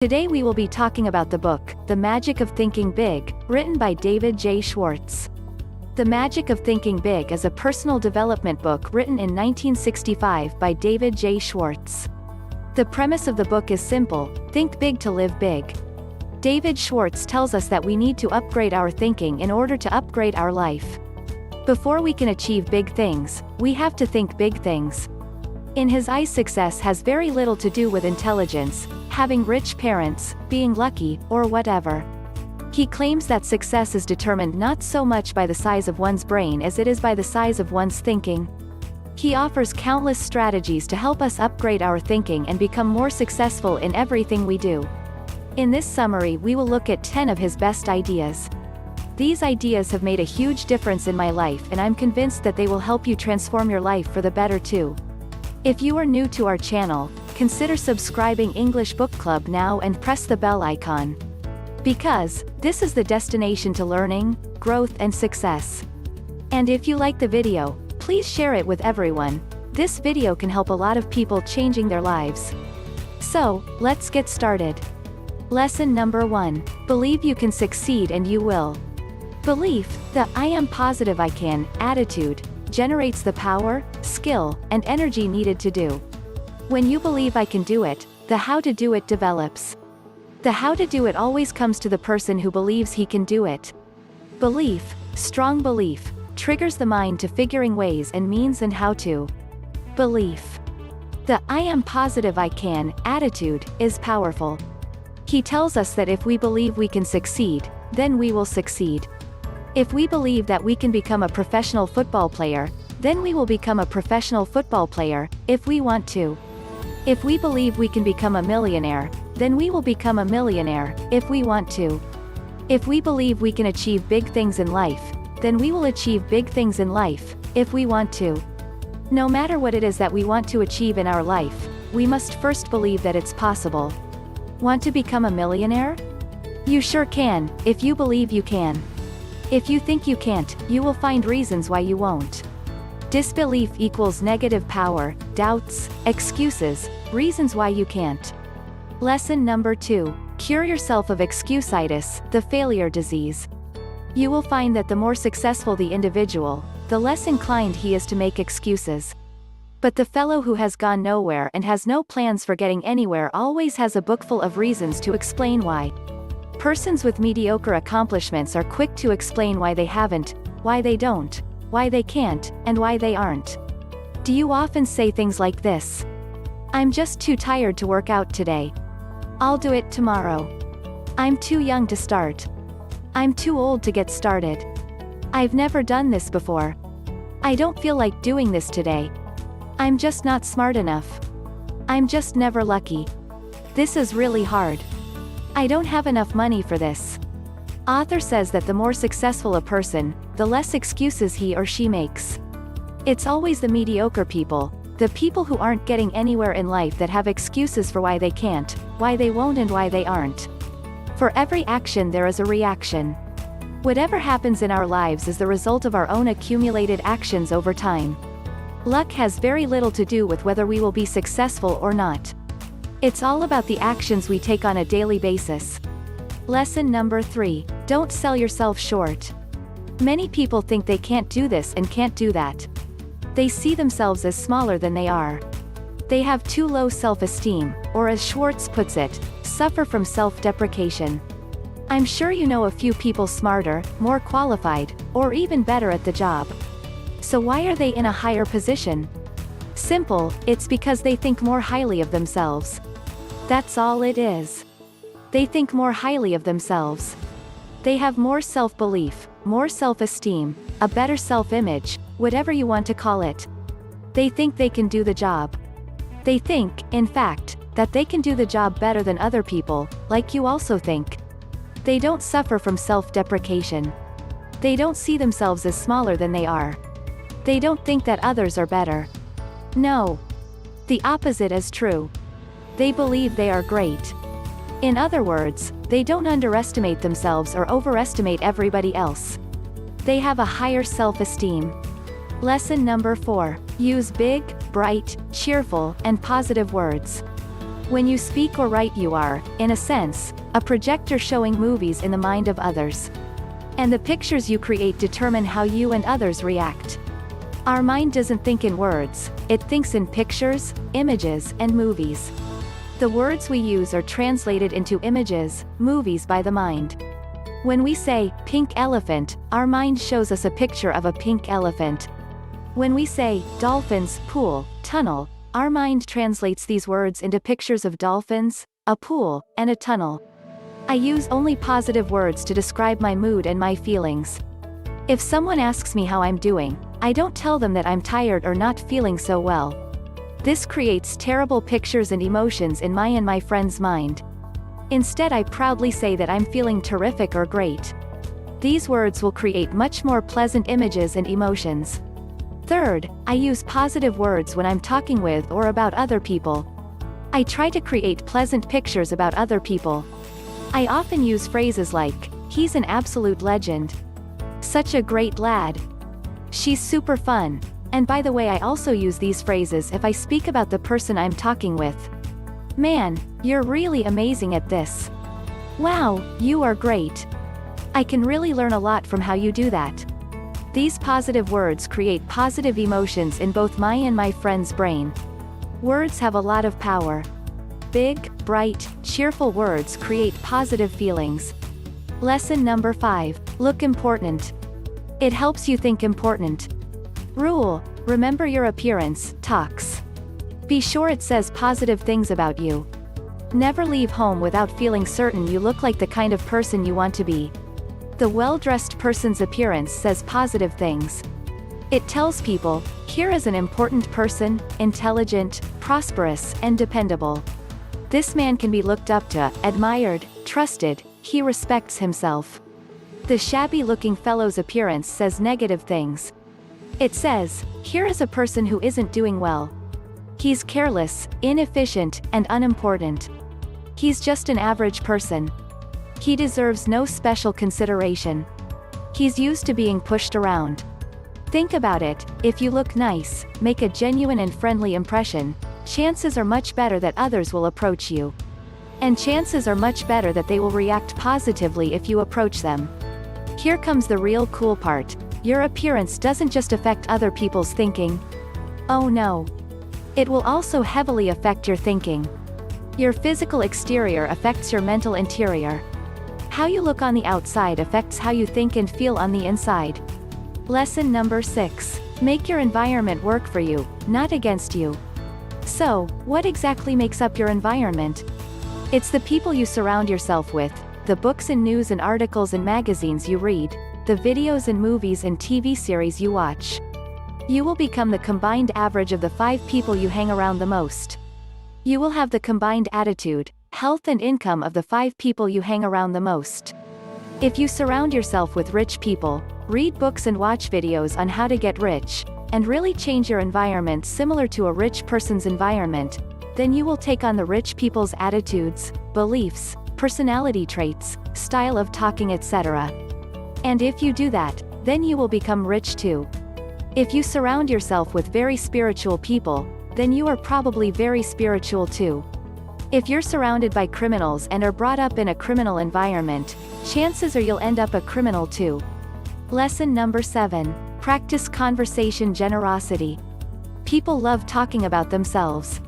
Today we will be talking about the book, The Magic of Thinking Big, written by David J. Schwartz. The Magic of Thinking Big is a personal development book written in 1965 by David J. Schwartz. The premise of the book is simple: think big to live big. David Schwartz tells us that we need to upgrade our thinking in order to upgrade our life. Before we can achieve big things, we have to think big things. In his eyes, success has very little to do with intelligence, having rich parents, being lucky, or whatever. He claims that success is determined not so much by the size of one's brain as it is by the size of one's thinking. He offers countless strategies to help us upgrade our thinking and become more successful in everything we do. In this summary, we will look at 10 of his best ideas. These ideas have made a huge difference in my life, and I'm convinced that they will help you transform your life for the better too. If you are new to our channel, consider subscribing English Book Club now and press the bell icon. Because this is the destination to learning, growth and success. And if you like the video, please share it with everyone. This video can help a lot of people changing their lives. So, let's get started. Lesson number 1. Believe you can succeed and you will. Belief, the I am positive I can attitude, generates the power, skill, and energy needed to do. When you believe I can do it, the how to do it develops. The how to do it always comes to the person who believes he can do it. Belief, strong belief, triggers the mind to figuring ways and means and how to. Belief. The I am positive I can attitude is powerful. He tells us that if we believe we can succeed, then we will succeed. If we believe that we can become a professional football player, then we will become a professional football player, if we want to. If we believe we can become a millionaire, then we will become a millionaire, if we want to. If we believe we can achieve big things in life, then we will achieve big things in life, if we want to. No matter what it is that we want to achieve in our life, we must first believe that it's possible. Want to become a millionaire? You sure can, if you believe you can. If you think you can't, you will find reasons why you won't. Disbelief equals negative power, doubts, excuses, reasons why you can't. Lesson number 2. Cure yourself of excuseitis, the failure disease. You will find that the more successful the individual, the less inclined he is to make excuses. But the fellow who has gone nowhere and has no plans for getting anywhere always has a book full of reasons to explain why. Persons with mediocre accomplishments are quick to explain why they haven't, why they don't, why they can't, and why they aren't. Do you often say things like this? I'm just too tired to work out today. I'll do it tomorrow. I'm too young to start. I'm too old to get started. I've never done this before. I don't feel like doing this today. I'm just not smart enough. I'm just never lucky. This is really hard. I don't have enough money for this. Author says that the more successful a person, the less excuses he or she makes. It's always the mediocre people, the people who aren't getting anywhere in life, that have excuses for why they can't, why they won't, and why they aren't. For every action there is a reaction. Whatever happens in our lives is the result of our own accumulated actions over time. Luck has very little to do with whether we will be successful or not. It's all about the actions we take on a daily basis. Lesson number 3. Don't sell yourself short. Many people think they can't do this and can't do that. They see themselves as smaller than they are. They have too low self-esteem, or as Schwartz puts it, suffer from self-deprecation. I'm sure you know a few people smarter, more qualified, or even better at the job. So why are they in a higher position? Simple, it's because they think more highly of themselves. That's all it is. They think more highly of themselves. They have more self-belief, more self-esteem, a better self-image, whatever you want to call it. They think they can do the job. They think, in fact, that they can do the job better than other people, like you also think. They don't suffer from self-deprecation. They don't see themselves as smaller than they are. They don't think that others are better. No. The opposite is true. They believe they are great. In other words, they don't underestimate themselves or overestimate everybody else. They have a higher self-esteem. Lesson number 4. Use big, bright, cheerful, and positive words. When you speak or write, you are, in a sense, a projector showing movies in the mind of others. And the pictures you create determine how you and others react. Our mind doesn't think in words, it thinks in pictures, images, and movies. The words we use are translated into images, movies by the mind. When we say, pink elephant, our mind shows us a picture of a pink elephant. When we say, dolphins, pool, tunnel, our mind translates these words into pictures of dolphins, a pool, and a tunnel. I use only positive words to describe my mood and my feelings. If someone asks me how I'm doing, I don't tell them that I'm tired or not feeling so well. This creates terrible pictures and emotions in my and my friend's mind. Instead, I proudly say that I'm feeling terrific or great. These words will create much more pleasant images and emotions. Third, I use positive words when I'm talking with or about other people. I try to create pleasant pictures about other people. I often use phrases like, he's an absolute legend. Such a great lad. She's super fun. And by the way, I also use these phrases if I speak about the person I'm talking with. Man, you're really amazing at this. Wow, you are great. I can really learn a lot from how you do that. These positive words create positive emotions in both my and my friend's brain. Words have a lot of power. Big, bright, cheerful words create positive feelings. Lesson number 5, look important. It helps you think important. Rule, remember your appearance, talks. Be sure it says positive things about you. Never leave home without feeling certain you look like the kind of person you want to be. The well-dressed person's appearance says positive things. It tells people, here is an important person, intelligent, prosperous, and dependable. This man can be looked up to, admired, trusted, he respects himself. The shabby-looking fellow's appearance says negative things. It says, here is a person who isn't doing well. He's careless, inefficient, and unimportant. He's just an average person. He deserves no special consideration. He's used to being pushed around. Think about it, if you look nice, make a genuine and friendly impression, chances are much better that others will approach you. And chances are much better that they will react positively if you approach them. Here comes the real cool part. Your appearance doesn't just affect other people's thinking. Oh no. It will also heavily affect your thinking. Your physical exterior affects your mental interior. How you look on the outside affects how you think and feel on the inside. Lesson number 6. Make your environment work for you, not against you. So, what exactly makes up your environment? It's the people you surround yourself with, the books and news and articles and magazines you read, the videos and movies and TV series you watch. You will become the combined average of the 5 people you hang around the most. You will have the combined attitude, health and income of the 5 people you hang around the most. If you surround yourself with rich people, read books and watch videos on how to get rich, and really change your environment similar to a rich person's environment, then you will take on the rich people's attitudes, beliefs, personality traits, style of talking, etc. And if you do that, then you will become rich too. If you surround yourself with very spiritual people, then you are probably very spiritual too. If you're surrounded by criminals and are brought up in a criminal environment, chances are you'll end up a criminal too. Lesson number 7. Practice conversation generosity. People love talking about themselves.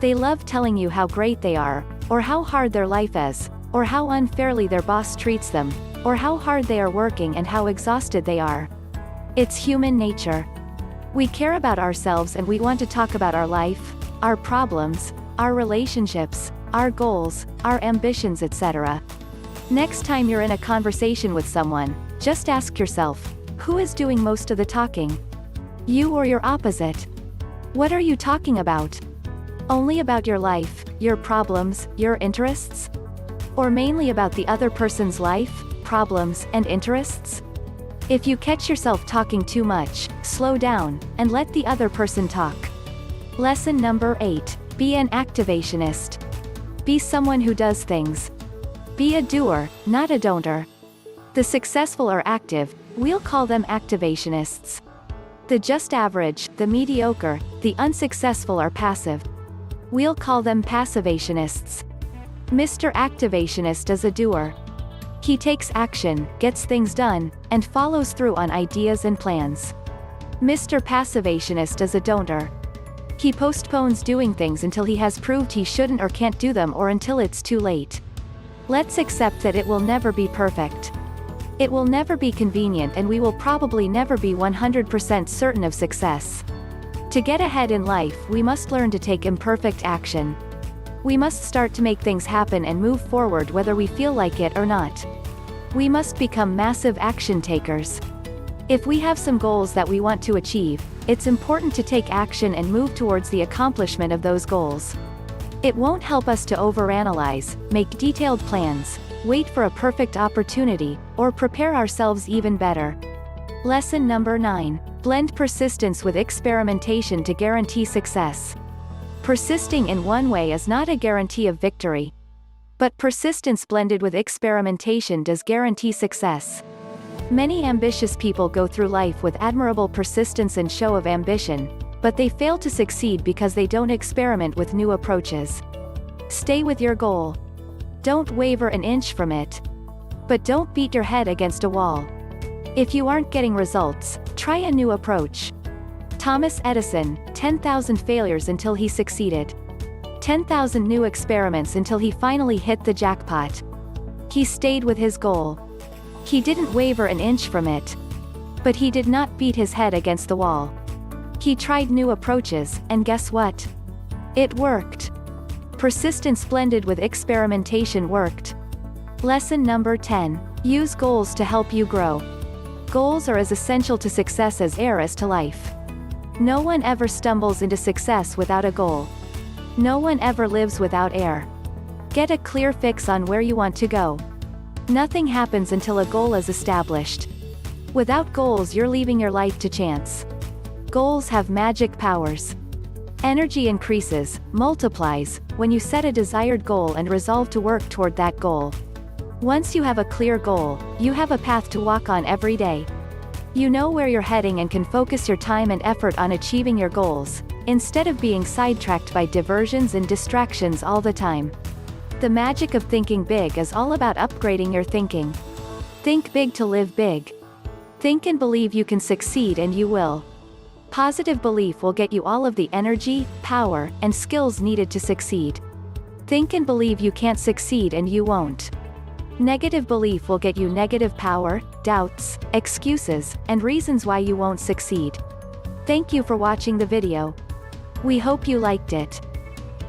They love telling you how great they are, or how hard their life is, or how unfairly their boss treats them, or how hard they are working and how exhausted they are. It's human nature. We care about ourselves and we want to talk about our life, our problems, our relationships, our goals, our ambitions, etc. Next time you're in a conversation with someone, just ask yourself, who is doing most of the talking? You or your opposite? What are you talking about? Only about your life, your problems, your interests? Or mainly about the other person's life, problems, and interests? If you catch yourself talking too much, slow down, and let the other person talk. Lesson number 8. Be an activationist. Be someone who does things. Be a doer, not a don'ter. The successful are active, we'll call them activationists. The just average, the mediocre, the unsuccessful are passive. We'll call them passivationists. Mr. Activationist is a doer. He takes action, gets things done, and follows through on ideas and plans. Mr. Passivationist is a don'ter. He postpones doing things until he has proved he shouldn't or can't do them, or until it's too late. Let's accept that it will never be perfect. It will never be convenient, and we will probably never be 100% certain of success. To get ahead in life, we must learn to take imperfect action. We must start to make things happen and move forward whether we feel like it or not. We must become massive action takers. If we have some goals that we want to achieve, it's important to take action and move towards the accomplishment of those goals. It won't help us to overanalyze, make detailed plans, wait for a perfect opportunity, or prepare ourselves even better. Lesson number 9. Blend persistence with experimentation to guarantee success. Persisting in one way is not a guarantee of victory. But persistence blended with experimentation does guarantee success. Many ambitious people go through life with admirable persistence and show of ambition, but they fail to succeed because they don't experiment with new approaches. Stay with your goal. Don't waver an inch from it. But don't beat your head against a wall. If you aren't getting results, try a new approach. Thomas Edison, 10,000 failures until he succeeded. 10,000 new experiments until he finally hit the jackpot. He stayed with his goal. He didn't waver an inch from it. But he did not beat his head against the wall. He tried new approaches, and guess what? It worked. Persistence blended with experimentation worked. Lesson number 10. Use goals to help you grow. Goals are as essential to success as air is to life. No one ever stumbles into success without a goal. No one ever lives without air. Get a clear fix on where you want to go. Nothing happens until a goal is established. Without goals, you're leaving your life to chance. Goals have magic powers. Energy increases, multiplies, when you set a desired goal and resolve to work toward that goal. Once you have a clear goal, you have a path to walk on every day. You know where you're heading and can focus your time and effort on achieving your goals, instead of being sidetracked by diversions and distractions all the time. The magic of thinking big is all about upgrading your thinking. Think big to live big. Think and believe you can succeed, and you will. Positive belief will get you all of the energy, power, and skills needed to succeed. Think and believe you can't succeed, and you won't. Negative belief will get you negative power, doubts, excuses, and reasons why you won't succeed. Thank you for watching the video. We hope you liked it.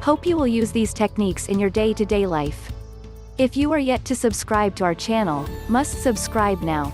Hope you will use these techniques in your day-to-day life. If you are yet to subscribe to our channel, must subscribe now.